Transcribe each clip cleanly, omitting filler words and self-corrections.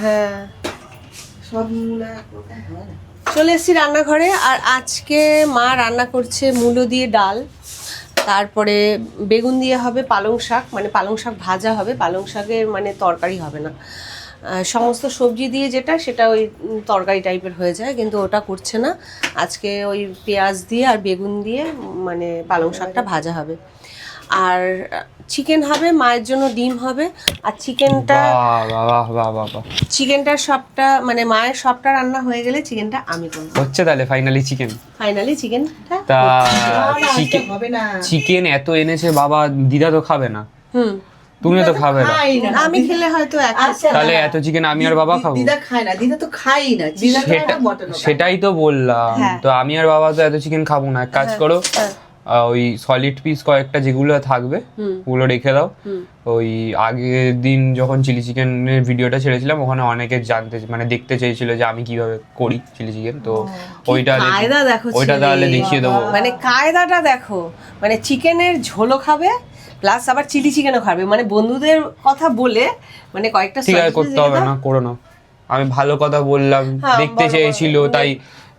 হ্যাঁ সব মূলা একরকম হয় না। চলে এসেছি রান্নাঘরে। আর আজকে মা রান্না করছে মূলো দিয়ে ডাল, তারপরে বেগুন দিয়ে হবে পালং শাক, মানে পালং শাক ভাজা হবে, পালং শাকের মানে তরকারি হবে না, সমস্ত সবজি দিয়ে যেটা সেটা ওই তরকারি টাইপের হয়ে যায়, কিন্তু ওটা করছে না আজকে। ওই পেঁয়াজ দিয়ে আর বেগুন দিয়ে মানে পালং শাকটা ভাজা হবে। আর চিকেন হবে, মায়ের জন্য ডিম হবে। আর চিকেনটা চিকেনটা সবটা মানে মায়ের সবটা রান্না হয়ে গেলে চিকেনটা আমি করবো। হচ্ছে তাহলে ফাইনালি চিকেনটা তা আজকে হবে না। চিকেন এত এনেছে বাবা, দিদা তো খাবে না, হুম তুমিও তো খাবে না, খাই না। আমি খেলে হয়তো এক আচ্ছা, তাহলে এত চিকেন আমি আর বাবা খাবো? দিদা খায় না, দিদা তো খাই না, দিদা সেটাই তো বললাম। হ্যাঁ। তো আমি আর বাবা তো এত চিকেন খাবো না। এক কাজ করো, ওই সলিড পিস কয়েকটা যেগুলো থাকবে ওগুলো রেখে দাও। ওই আগের দিন যখন চিলি চিকেনের ভিডিওটা ছেড়েছিলাম ওখানে অনেকে জানতে মানে দেখতে চেয়েছিল যে আমি কিভাবে করি চিলি চিকেন, তো ওইটা কায়দা দেখো, ওইটা তাহলে দেখিয়ে দেবো। মানে কায়দাটা দেখো, মানে চিকেনের ঝোলও খাবে প্লাস আবার চিলি চিকেনও খাবে, মানে বন্ধুদের কথা বলে মানে কয়েকটা ঠিক আছে, করতে হবে না, করো না। আমি ভালো কথা বললাম, দেখতে চেয়েছিল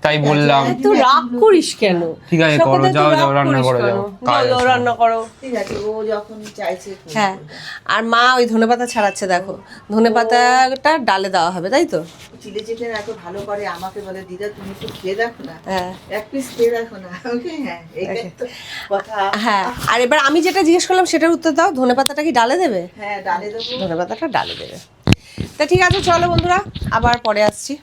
তাই বললাম। তুই রাগ করিস কেন? ঠিক আছে করো, যাও যাও রান্না করো, যাও রান্না করো। ঠিক আছে, ও যখন চাইছে। হ্যাঁ, আর মা ওই ধনেপাতা ছাড়াচ্ছে, দেখো ধনেপাতাটা ডালে দেওয়া হবে, তাই তো? চিলি চিকেন এত ভালো করে আমাকে বলে দিদা তুমি একটু খেয়ে দেখো না, হ্যাঁ এক পিস খেয়ে দেখো না। ওকে, হ্যাঁ এইটাই তো কথা। হ্যাঁ, আর এবার আমি যেটা জিজ্ঞেস করলাম সেটার উত্তর দাও, ধনেপাতাটা কি ডালে দেবে? হ্যাঁ ডালে দেবো। ধনেপাতাটা ডালে দেবে। তা ঠিক আছে, চলো বন্ধুরা, আবার পরে আসছি।